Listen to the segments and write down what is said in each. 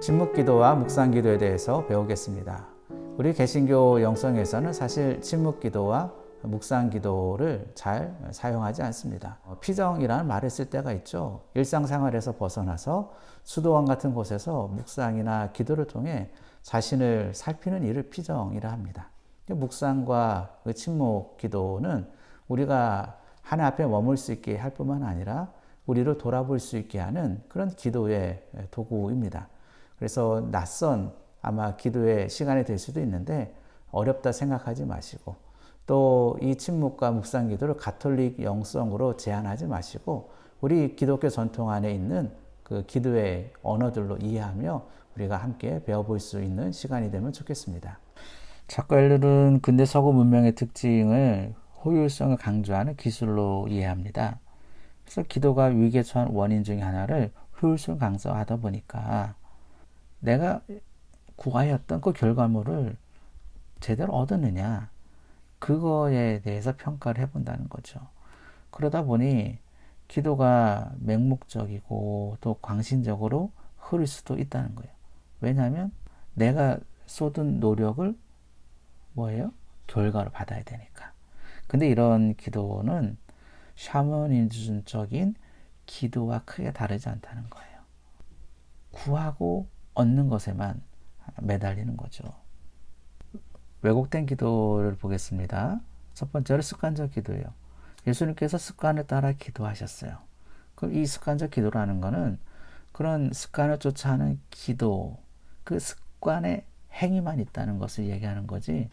침묵기도와 묵상기도에 대해서 배우겠습니다. 우리 개신교 영성에서는 사실 침묵기도와 묵상기도를 잘 사용하지 않습니다. 피정이라는 말을 쓸 때가 있죠. 일상생활에서 벗어나서 수도원 같은 곳에서 묵상이나 기도를 통해 자신을 살피는 일을 피정이라 합니다. 묵상과 침묵 기도는 우리가 하나님 앞에 머물 수 있게 할 뿐만 아니라 우리를 돌아볼 수 있게 하는 그런 기도의 도구입니다. 그래서 낯선 아마 기도의 시간이 될 수도 있는데 어렵다 생각하지 마시고, 또 이 침묵과 묵상 기도를 가톨릭 영성으로 제한하지 마시고 우리 기독교 전통 안에 있는 그 기도의 언어들로 이해하며 우리가 함께 배워볼 수 있는 시간이 되면 좋겠습니다. 작가 엘룰은 근대 서구 문명의 특징을 효율성을 강조하는 기술로 이해합니다. 그래서 기도가 위기에 처한 원인 중에 하나를 효율성을 강조하다 보니까 내가 구하였던 그 결과물을 제대로 얻었느냐, 그거에 대해서 평가를 해본다는 거죠. 그러다 보니 기도가 맹목적이고 또 광신적으로 흐를 수도 있다는 거예요. 왜냐하면 내가 쏟은 노력을 결과로 받아야 되니까. 근데 이런 기도는 샤머니즘적인 기도와 크게 다르지 않다는 거예요. 구하고 얻는 것에만 매달리는 거죠. 왜곡된 기도를 보겠습니다. 첫 번째로 습관적 기도예요. 예수님께서 습관을 따라 기도하셨어요. 그럼 이 습관적 기도라는 거는 그런 습관을 쫓아하는 기도, 그 습관의 행위만 있다는 것을 얘기하는 거지,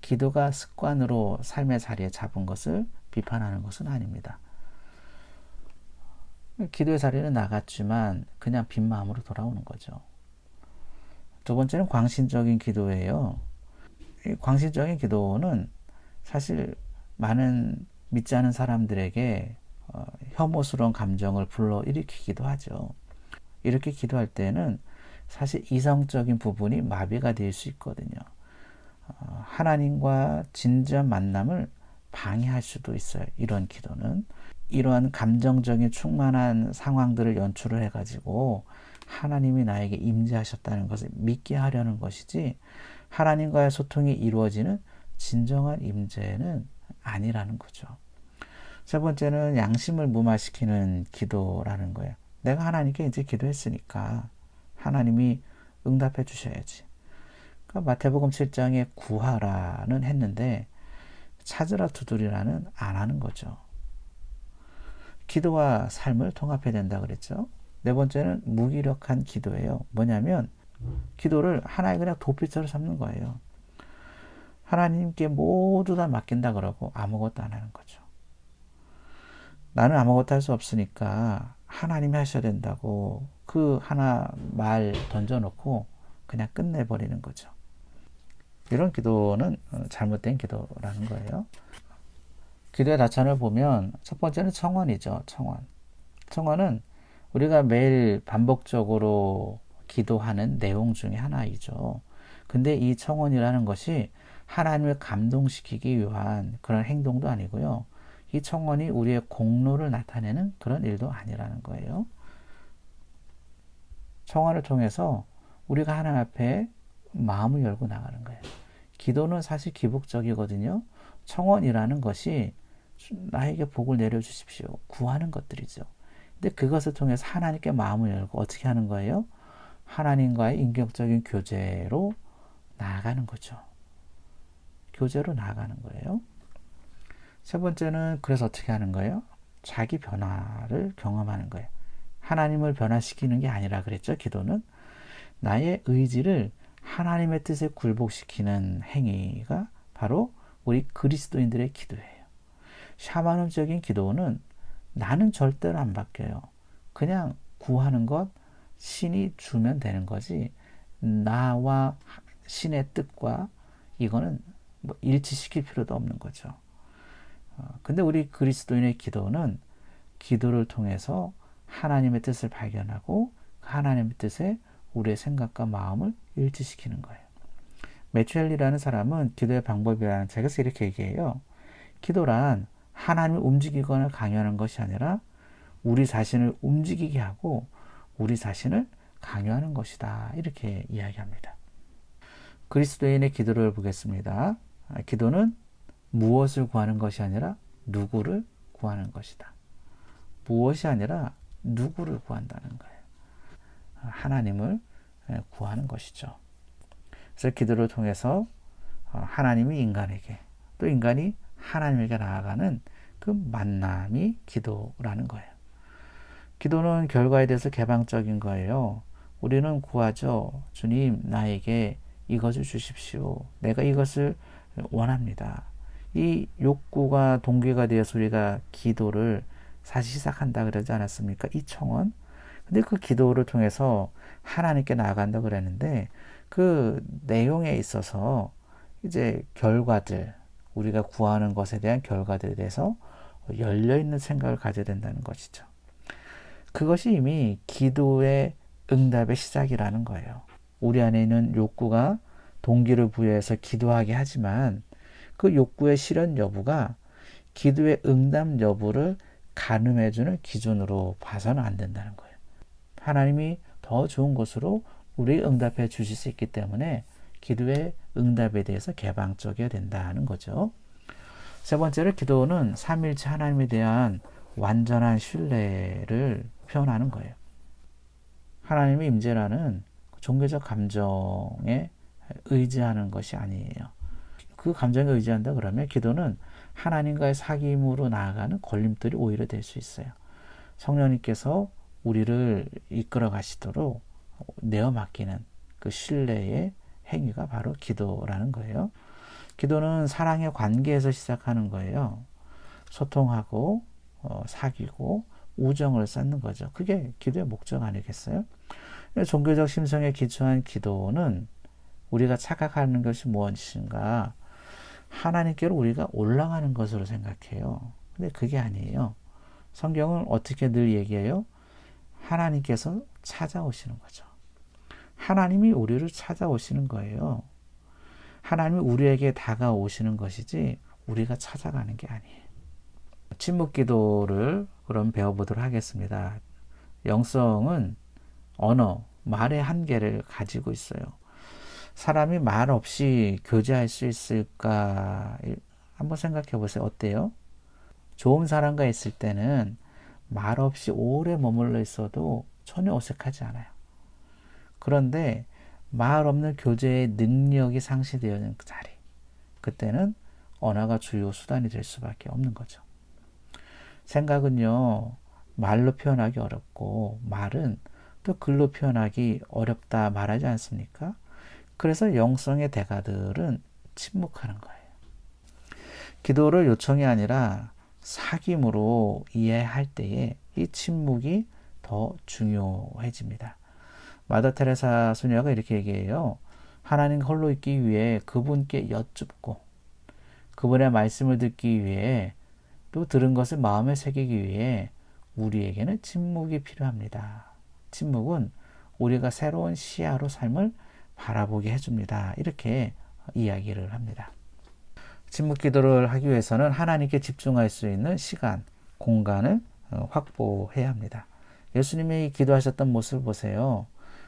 기도가 습관으로 삶의 자리에 잡은 것을 비판하는 것은 아닙니다. 기도의 자리는 나갔지만 그냥 빈 마음으로 돌아오는 거죠. 두 번째는 광신적인 기도예요. 이 광신적인 기도는 사실 많은 믿지 않은 사람들에게 혐오스러운 감정을 불러일으키기도 하죠. 이렇게 기도할 때는 사실 이성적인 부분이 마비가 될 수 있거든요. 하나님과 진지한 만남을 방해할 수도 있어요. 이런 기도는 이러한 감정적인 충만한 상황들을 연출을 해가지고 하나님이 나에게 임재하셨다는 것을 믿게 하려는 것이지, 하나님과의 소통이 이루어지는 진정한 임재는 아니라는 거죠. 세 번째는 양심을 무마시키는 기도라는 거예요. 내가 하나님께 이제 기도했으니까 하나님이 응답해 주셔야지. 그러니까 마태복음 7장에 구하라는 했는데 찾으라 두드리라는 안 하는 거죠. 기도와 삶을 통합해야 된다 그랬죠. 네 번째는 무기력한 기도예요. 뭐냐면 기도를 하나의 그냥 도피처럼 삼는 거예요. 하나님께 모두 다 맡긴다 그러고 아무것도 안 하는 거죠. 나는 아무것도 할 수 없으니까 하나님이 하셔야 된다고 그 하나 말 던져놓고 그냥 끝내버리는 거죠. 이런 기도는 잘못된 기도라는 거예요. 기도의 다찬을 보면 첫 번째는 청원이죠. 청원은 우리가 매일 반복적으로 기도하는 내용 중에 하나이죠. 근데 이 청원이라는 것이 하나님을 감동시키기 위한 그런 행동도 아니고요. 이 청원이 우리의 공로를 나타내는 그런 일도 아니라는 거예요. 청원을 통해서 우리가 하나님 앞에 마음을 열고 나가는 거예요. 기도는 사실 기복적이거든요. 청원이라는 것이 나에게 복을 내려주십시오, 구하는 것들이죠. 근데 그것을 통해서 하나님께 마음을 열고 어떻게 하는 거예요? 하나님과의 인격적인 교제로 나아가는 거죠. 교제로 나아가는 거예요. 세 번째는 그래서 어떻게 하는 거예요? 자기 변화를 경험하는 거예요. 하나님을 변화시키는 게 아니라 그랬죠. 기도는 나의 의지를 하나님의 뜻에 굴복시키는 행위가 바로 우리 그리스도인들의 기도예요. 샤머니즘적인 기도는 나는 절대로 안 바뀌어요. 그냥 구하는 것 신이 주면 되는 거지, 나와 신의 뜻과 이거는 일치시킬 필요도 없는 거죠. 근데 우리 그리스도인의 기도는 기도를 통해서 하나님의 뜻을 발견하고 하나님의 뜻에 우리의 생각과 마음을 일치시키는 거예요. 매추엘리라는 사람은 기도의 방법이라는 책에서 이렇게 얘기해요. 기도란 하나님을 움직이거나 강요하는 것이 아니라 우리 자신을 움직이게 하고 우리 자신을 강요하는 것이다. 이렇게 이야기합니다. 그리스도인의 기도를 보겠습니다. 기도는 무엇을 구하는 것이 아니라 누구를 구하는 것이다. 무엇이 아니라 누구를 구한다는 거예요. 하나님을 구하는 것이죠. 그래서 기도를 통해서 하나님이 인간에게 또 인간이 하나님에게 나아가는 그 만남이 기도라는 거예요. 기도는 결과에 대해서 개방적인 거예요. 우리는 구하죠. 주님, 나에게 이것을 주십시오. 내가 이것을 원합니다. 이 욕구가 동기가 되어서 우리가 기도를 사실 시작한다 그러지 않았습니까? 이 청원. 근데 그 기도를 통해서 하나님께 나아간다 그랬는데 그 내용에 있어서 이제 결과들, 우리가 구하는 것에 대한 결과들에 대해서 열려있는 생각을 가져야 된다는 것이죠. 그것이 이미 기도의 응답의 시작이라는 거예요. 우리 안에 있는 욕구가 동기를 부여해서 기도하게 하지만 그 욕구의 실현 여부가 기도의 응답 여부를 가늠해주는 기준으로 봐서는 안 된다는 거예요. 하나님이 더 좋은 것으로 우리 응답해 주실 수 있기 때문에 기도의 응답에 대해서 개방적이어야 된다는 거죠. 세 번째로 기도는 삼위일체 하나님에 대한 완전한 신뢰를 표현하는 거예요. 하나님의 임재라는 종교적 감정에 의지하는 것이 아니에요. 그 감정에 의지한다 그러면 기도는 하나님과의 사귐으로 나아가는 걸림돌이 오히려 될 수 있어요. 성령님께서 우리를 이끌어 가시도록 내어 맡기는 그 신뢰의 행위가 바로 기도라는 거예요. 기도는 사랑의 관계에서 시작하는 거예요. 소통하고 사귀고 우정을 쌓는 거죠. 그게 기도의 목적 아니겠어요? 종교적 심성에 기초한 기도는 우리가 착각하는 것이 무엇인가? 하나님께로 우리가 올라가는 것으로 생각해요. 근데 그게 아니에요. 성경은 어떻게 늘 얘기해요? 하나님께서 찾아오시는 거죠. 하나님이 우리를 찾아오시는 거예요. 하나님이 우리에게 다가오시는 것이지 우리가 찾아가는 게 아니에요. 침묵 기도를 그럼 배워보도록 하겠습니다. 영성은 언어, 말의 한계를 가지고 있어요. 사람이 말 없이 교제할 수 있을까? 한번 생각해 보세요. 어때요? 좋은 사람과 있을 때는 말 없이 오래 머물러 있어도 전혀 어색하지 않아요. 그런데 말 없는 교제의 능력이 상실되어 있는 그 자리, 그때는 언어가 주요 수단이 될 수밖에 없는 거죠. 생각은요, 말로 표현하기 어렵고 말은 또 글로 표현하기 어렵다 말하지 않습니까? 그래서 영성의 대가들은 침묵하는 거예요. 기도를 요청이 아니라 사귐으로 이해할 때에 이 침묵이 더 중요해집니다. 마더 테레사 수녀가 이렇게 얘기해요. 하나님 홀로 있기 위해 그분께 여쭙고 그분의 말씀을 듣기 위해 또 들은 것을 마음에 새기기 위해 우리에게는 침묵이 필요합니다. 침묵은 우리가 새로운 시야로 삶을 바라보게 해줍니다. 이렇게 이야기를 합니다. 침묵 기도를 하기 위해서는 하나님께 집중할 수 있는 시간, 공간을 확보해야 합니다. 예수님이 기도하셨던 모습을 보세요.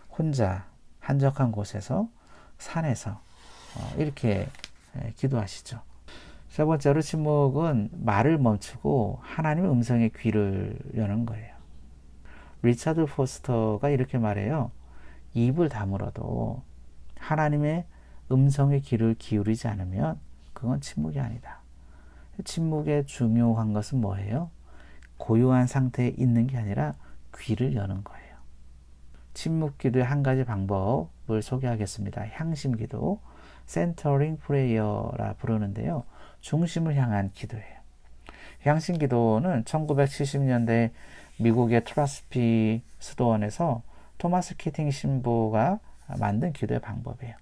혼자 한적한 곳에서 산에서 이렇게 기도하시죠. 세 번째로 침묵은 말을 멈추고 하나님의 음성에 귀를 여는 거예요. 리차드 포스터가 이렇게 말해요. 입을 다물어도 하나님의 음성에 귀를 기울이지 않으면 그건 침묵이 아니다. 침묵의 중요한 것은 뭐예요? 고요한 상태에 있는 게 아니라 귀를 여는 거예요. 침묵 기도의 한 가지 방법을 소개하겠습니다. 향심 기도, Centering Prayer라 부르는데요. 중심을 향한 기도예요. 향심 기도는 1970년대 미국의 트러스피 수도원에서 토마스 키팅 신부가 만든 기도의 방법이에요.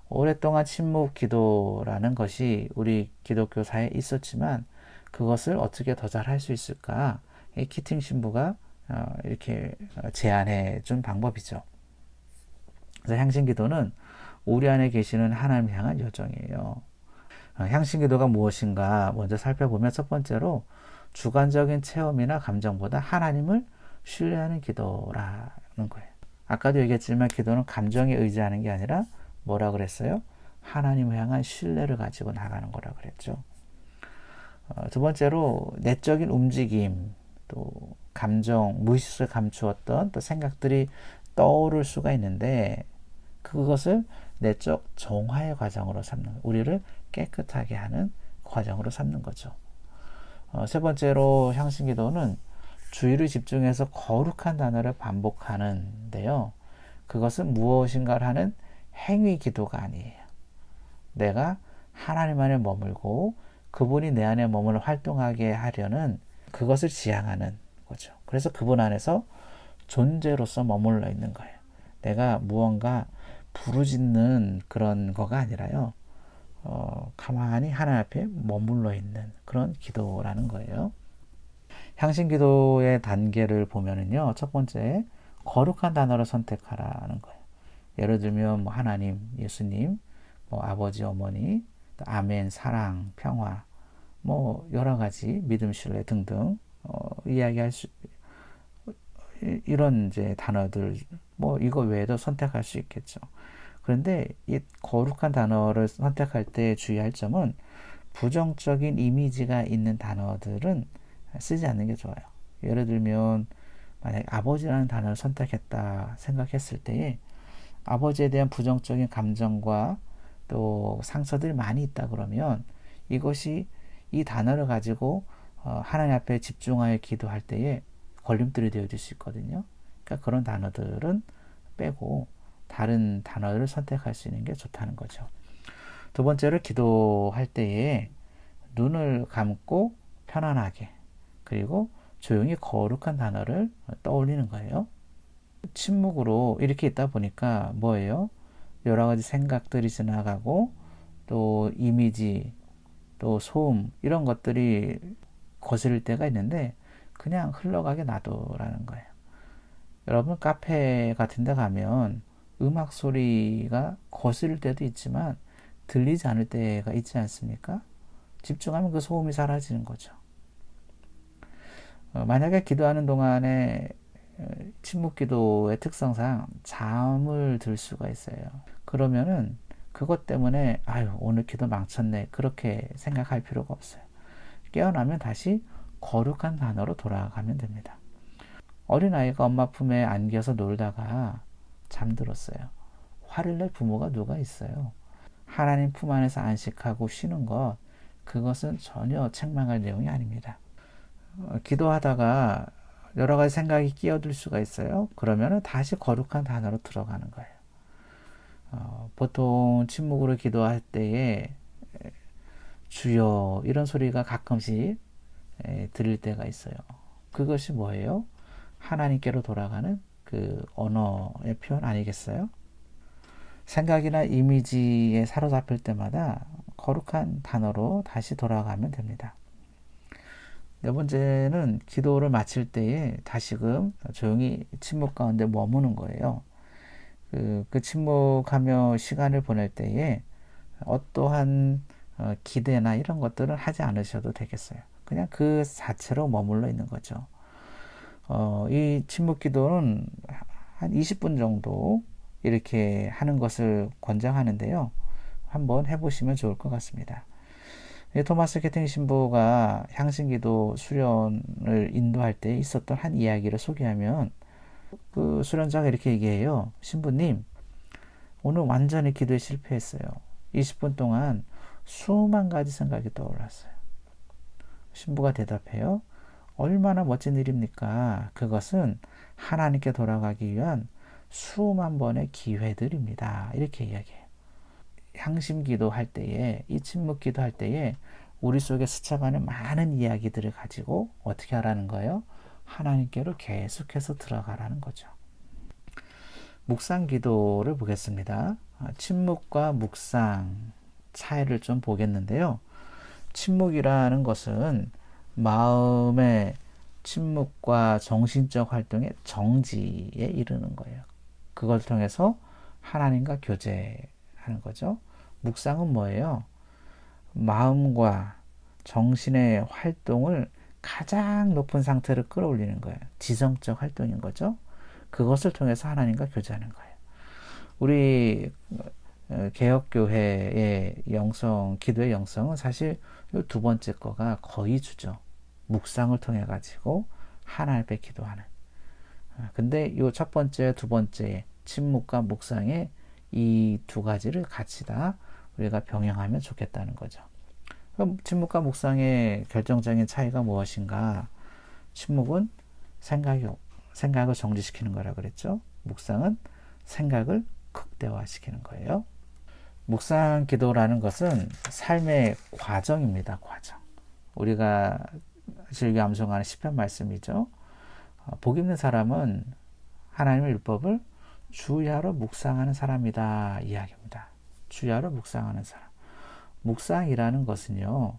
오랫동안 침묵 기도라는 것이 우리 기독교 사회에 있었지만 그것을 어떻게 더 잘할 수 있을까? 이 키팅 신부가 이렇게 제안해 준 방법이죠. 그래서 향신 기도는 우리 안에 계시는 하나님 향한 여정이에요. 향신 기도가 무엇인가 먼저 살펴보면 첫 번째로 주관적인 체험이나 감정보다 하나님을 신뢰하는 기도라는 거예요. 아까도 얘기했지만 기도는 감정에 의지하는 게 아니라 뭐라 그랬어요? 하나님을 향한 신뢰를 가지고 나가는 거라 그랬죠. 두 번째로 내적인 움직임, 또 감정, 무의식을 감추었던 또 생각들이 떠오를 수가 있는데 그것을 내적 정화의 과정으로 삼는, 우리를 깨끗하게 하는 과정으로 삼는 거죠. 세 번째로 향신기도는 주의를 집중해서 거룩한 단어를 반복하는데요. 그것은 무엇인가를 하는 행위 기도가 아니에요. 내가 하나님 안에 머물고 그분이 내 안에 머물러 활동하게 하려는 그것을 지향하는 거죠. 그래서 그분 안에서 존재로서 머물러 있는 거예요. 내가 무언가 부르짖는 그런 거가 아니라요. 가만히 하나님 앞에 머물러 있는 그런 기도라는 거예요. 향신기도의 단계를 보면은요. 첫 번째, 거룩한 단어를 선택하라는 거예요. 예를 들면 뭐 하나님, 예수님, 뭐 아버지, 어머니, 아멘, 사랑, 평화, 뭐 여러 가지 믿음, 신뢰 등등 이야기할 수 이런 이제 단어들 뭐 이거 외에도 선택할 수 있겠죠. 그런데 이 거룩한 단어를 선택할 때 주의할 점은 부정적인 이미지가 있는 단어들은 쓰지 않는 게 좋아요. 예를 들면 만약에 아버지라는 단어를 선택했다 생각했을 때에 아버지에 대한 부정적인 감정과 또 상처들이 많이 있다 그러면 이것이 이 단어를 가지고 하나님 앞에 집중하여 기도할 때에 걸림돌이 되어질 수 있거든요. 그러니까 그런 단어들은 빼고 다른 단어를 선택할 수 있는 게 좋다는 거죠. 두 번째로 기도할 때에 눈을 감고 편안하게 그리고 조용히 거룩한 단어를 떠올리는 거예요. 침묵으로 이렇게 있다 보니까 뭐예요? 여러 가지 생각들이 지나가고 또 이미지 또 소음 이런 것들이 거스를 때가 있는데 그냥 흘러가게 놔두라는 거예요. 여러분 카페 같은 데 가면 음악 소리가 거스를 때도 있지만 들리지 않을 때가 있지 않습니까? 집중하면 그 소음이 사라지는 거죠. 만약에 기도하는 동안에 침묵 기도의 특성상 잠을 들 수가 있어요. 그러면은 그것 때문에 아유 오늘 기도 망쳤네 그렇게 생각할 필요가 없어요. 깨어나면 다시 거룩한 단어로 돌아가면 됩니다. 어린아이가 엄마 품에 안겨서 놀다가 잠들었어요. 화를 낼 부모가 누가 있어요. 하나님 품 안에서 안식하고 쉬는 것 그것은 전혀 책망할 내용이 아닙니다. 기도하다가 여러 가지 생각이 끼어들 수가 있어요. 그러면 다시 거룩한 단어로 들어가는 거예요. 보통 침묵으로 기도할 때에 주여 이런 소리가 가끔씩 들릴 때가 있어요. 그것이 뭐예요? 하나님께로 돌아가는 그 언어의 표현 아니겠어요? 생각이나 이미지에 사로잡힐 때마다 거룩한 단어로 다시 돌아가면 됩니다. 네 번째는 기도를 마칠 때에 다시금 조용히 침묵 가운데 머무는 거예요. 그 침묵하며 시간을 보낼 때에 어떠한 기대나 이런 것들은 하지 않으셔도 되겠어요. 그냥 그 자체로 머물러 있는 거죠. 이 침묵 기도는 한 20분 정도 이렇게 하는 것을 권장하는데요. 한번 해보시면 좋을 것 같습니다. 토마스 캐팅 신부가 향신기도 수련을 인도할 때 있었던 한 이야기를 소개하면 그 수련자가 이렇게 얘기해요. 신부님, 오늘 완전히 기도에 실패했어요. 20분 동안 수만 가지 생각이 떠올랐어요. 신부가 대답해요. 얼마나 멋진 일입니까? 그것은 하나님께 돌아가기 위한 수만 번의 기회들입니다. 이렇게 이야기해요. 향심 기도할 때에, 이 침묵 기도할 때에 우리 속에 스쳐가는 많은 이야기들을 가지고 어떻게 하라는 거예요? 하나님께로 계속해서 들어가라는 거죠. 묵상 기도를 보겠습니다. 침묵과 묵상 차이를 좀 보겠는데요. 침묵이라는 것은 마음의 침묵과 정신적 활동의 정지에 이르는 거예요. 그걸 통해서 하나님과 교제하는 거죠. 묵상은 뭐예요? 마음과 정신의 활동을 가장 높은 상태로 끌어올리는 거예요. 지성적 활동인 거죠. 그것을 통해서 하나님과 교제하는 거예요. 우리 개혁교회의 영성, 기도의 영성은 사실 두 번째 거가 거의 주죠. 묵상을 통해 가지고 하나님 앞에 기도하는. 근데 이 첫 번째, 두 번째 침묵과 묵상의 이 두 가지를 같이 다 우리가 병행하면 좋겠다는 거죠. 그럼 침묵과 묵상의 결정적인 차이가 무엇인가? 침묵은 생각을 정지시키는 거라 그랬죠. 묵상은 생각을 극대화시키는 거예요. 묵상 기도라는 것은 삶의 과정입니다. 과정. 우리가 즐겨 암송하는 시편 말씀이죠. 복 있는 사람은 하나님의 율법을 주야로 묵상하는 사람이다 이야기입니다. 주야로 묵상하는 사람. 묵상이라는 것은요,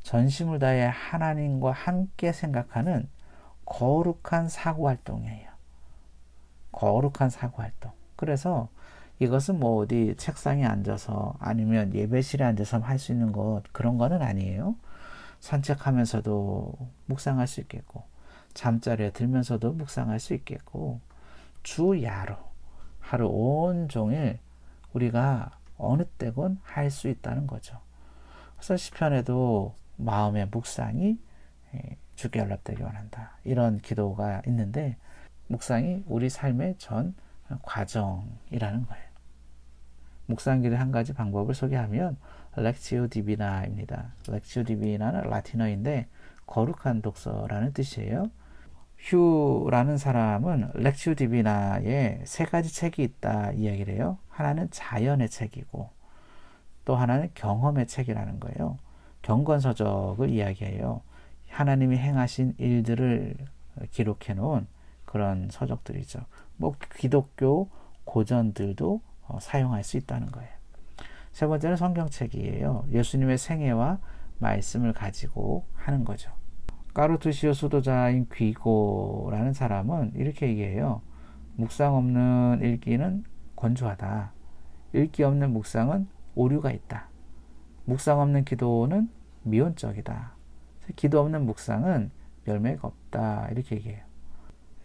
전심을 다해 하나님과 함께 생각하는 거룩한 사고활동이에요. 거룩한 사고활동. 그래서 이것은 뭐 어디 책상에 앉아서 아니면 예배실에 앉아서 할 수 있는 것, 그런 거는 아니에요. 산책하면서도 묵상할 수 있겠고, 잠자리에 들면서도 묵상할 수 있겠고, 주야로 하루 온종일 우리가 어느 때건 할 수 있다는 거죠. 그래서 시편에도 마음의 묵상이 주께 연락되기 원한다. 이런 기도가 있는데, 묵상이 우리 삶의 전 과정이라는 거예요. 묵상기도의 한 가지 방법을 소개하면 렉치오 디비나입니다. 렉치오 디비나는 라틴어인데 거룩한 독서라는 뜻이에요. 휴라는 사람은 렉치오 디비나에 세 가지 책이 있다 이야기를 해요. 하나는 자연의 책이고 또 하나는 경험의 책이라는 거예요. 경건서적을 이야기해요. 하나님이 행하신 일들을 기록해 놓은 그런 서적들이죠. 뭐 기독교 고전들도 사용할 수 있다는 거예요. 세 번째는 성경책이에요. 예수님의 생애와 말씀을 가지고 하는 거죠. 까르투시오 수도자인 귀고라는 사람은 이렇게 얘기해요. 묵상 없는 읽기는 건조하다. 읽기 없는 묵상은 오류가 있다. 묵상 없는 기도는 미온적이다. 기도 없는 묵상은 열매가 없다. 이렇게 얘기해요.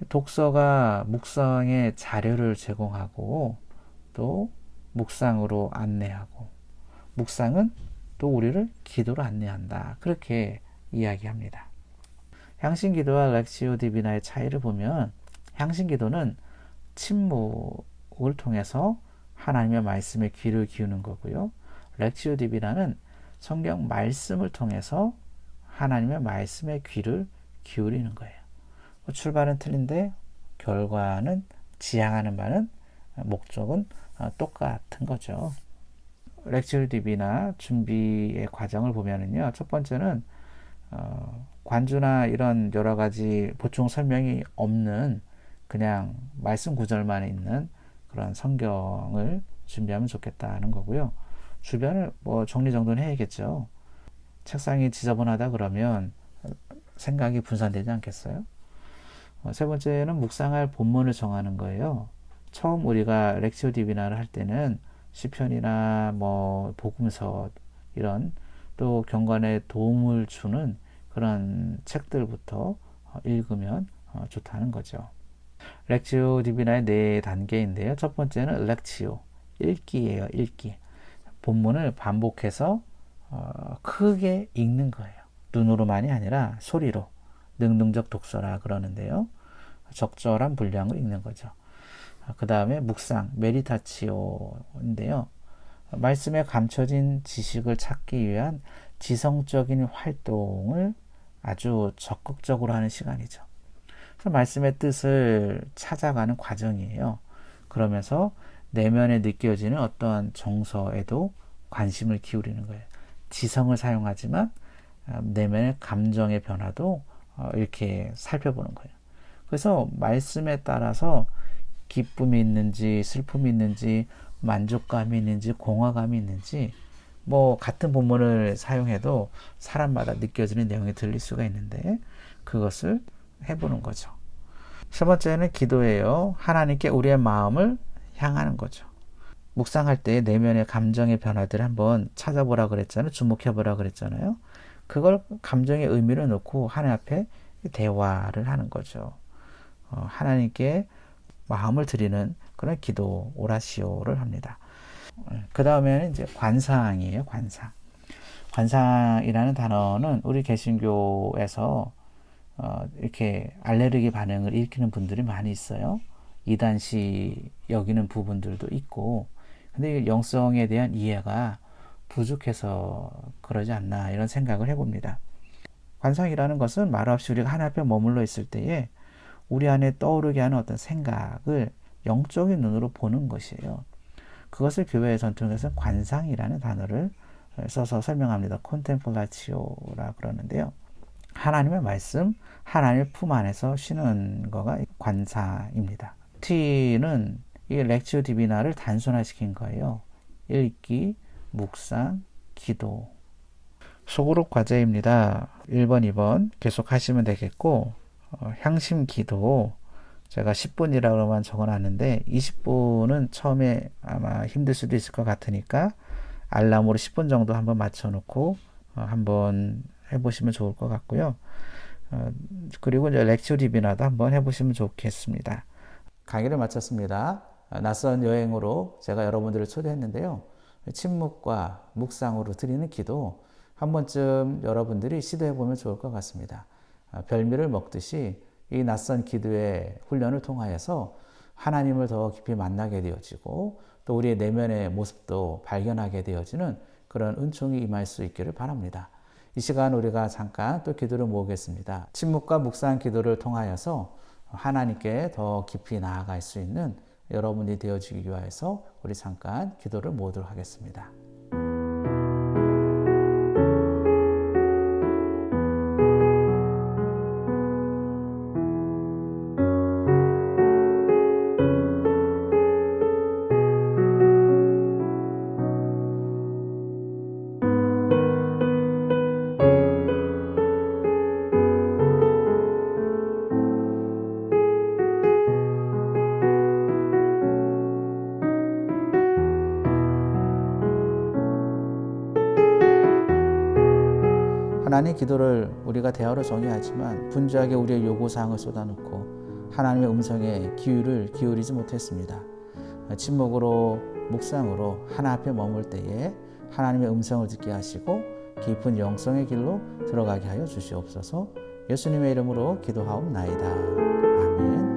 독서가 묵상의 자료를 제공하고 또 묵상으로 안내하고 묵상은 또 우리를 기도로 안내한다. 그렇게 이야기합니다. 향신기도와 렉시오 디비나의 차이를 보면 향신기도는 침묵을 통해서 하나님의 말씀에 귀를 기우는 거고요. 렉시오 디비나는 성경 말씀을 통해서 하나님의 말씀에 귀를 기울이는 거예요. 출발은 틀린데 결과는 지향하는 바는 목적은 똑같은 거죠. 렉치오 디비나 준비의 과정을 보면은요, 첫 번째는 관주나 이런 여러 가지 보충 설명이 없는 그냥 말씀 구절만 있는 그런 성경을 준비하면 좋겠다는 거고요. 주변을 뭐 정리정돈 해야겠죠. 책상이 지저분하다 그러면 생각이 분산되지 않겠어요? 세 번째는 묵상할 본문을 정하는 거예요. 처음 우리가 렉시오 디비나를 할 때는 시편이나 뭐 복음서 이런 또 경건에 도움을 주는 그런 책들부터 읽으면 좋다는 거죠. 렉시오 디비나의 네 단계인데요. 첫 번째는 렉시오, 읽기예요. 읽기. 본문을 반복해서 크게 읽는 거예요. 눈으로만이 아니라 소리로. 능동적 독서라 그러는데요. 적절한 분량을 읽는 거죠. 그 다음에 묵상, 메디타치오인데요. 말씀에 감춰진 지식을 찾기 위한 지성적인 활동을 아주 적극적으로 하는 시간이죠. 그래서 말씀의 뜻을 찾아가는 과정이에요. 그러면서 내면에 느껴지는 어떠한 정서에도 관심을 기울이는 거예요. 지성을 사용하지만 내면의 감정의 변화도 이렇게 살펴보는 거예요. 그래서 말씀에 따라서 기쁨이 있는지 슬픔이 있는지 만족감이 있는지 공허감이 있는지 뭐 같은 본문을 사용해도 사람마다 느껴지는 내용이 들릴 수가 있는데 그것을 해보는 거죠. 세 번째는 기도예요. 하나님께 우리의 마음을 향하는 거죠. 묵상할 때 내면의 감정의 변화들을 한번 찾아보라 그랬잖아요. 주목해보라 그랬잖아요. 그걸 감정의 의미를 놓고 하나님 앞에 대화를 하는 거죠. 하나님께 마음을 드리는 그런 기도 오라시오를 합니다. 그 다음에는 이제 관상이에요. 관상. 관상이라는 단어는 우리 개신교에서 이렇게 알레르기 반응을 일으키는 분들이 많이 있어요. 이단시 여기는 부분들도 있고, 근데 영성에 대한 이해가 부족해서 그러지 않나 이런 생각을 해봅니다. 관상이라는 것은 말없이 우리가 하나님 앞에 머물러 있을 때에 우리 안에 떠오르게 하는 어떤 생각을 영적인 눈으로 보는 것이에요. 그것을 교회의 전통에서는 관상이라는 단어를 써서 설명합니다. 콘템플라치오라 그러는데요. 하나님의 말씀, 하나님의 품 안에서 쉬는 거가 관상입니다. T는 이 렉치오 디비나를 단순화시킨 거예요. 읽기, 묵상, 기도. 소그룹 과제입니다. 1번, 2번 계속 하시면 되겠고, 향심 기도 제가 10분이라고만 적어놨는데 20분은 처음에 아마 힘들 수도 있을 것 같으니까 알람으로 10분 정도 한번 맞춰놓고 한번 해보시면 좋을 것 같고요. 그리고 이제 렉처 리뷰나도 한번 해보시면 좋겠습니다. 강의를 마쳤습니다. 낯선 여행으로 제가 여러분들을 초대했는데요. 침묵과 묵상으로 드리는 기도 한 번쯤 여러분들이 시도해보면 좋을 것 같습니다. 별미를 먹듯이 이 낯선 기도의 훈련을 통하여서 하나님을 더 깊이 만나게 되어지고 또 우리의 내면의 모습도 발견하게 되어지는 그런 은총이 임할 수 있기를 바랍니다. 이 시간 우리가 잠깐 또 기도를 모으겠습니다. 침묵과 묵상 기도를 통하여서 하나님께 더 깊이 나아갈 수 있는 여러분이 되어지기 위해서 우리 잠깐 기도를 모으도록 하겠습니다. 하나님 기도를 우리가 대화로 정의하지만 분주하게 우리의 요구사항을 쏟아놓고 하나님의 음성에 귀를 기울이지 못했습니다. 침묵으로 묵상으로 하나 앞에 머물 때에 하나님의 음성을 듣게 하시고 깊은 영성의 길로 들어가게 하여 주시옵소서. 예수님의 이름으로 기도하옵나이다. 아멘.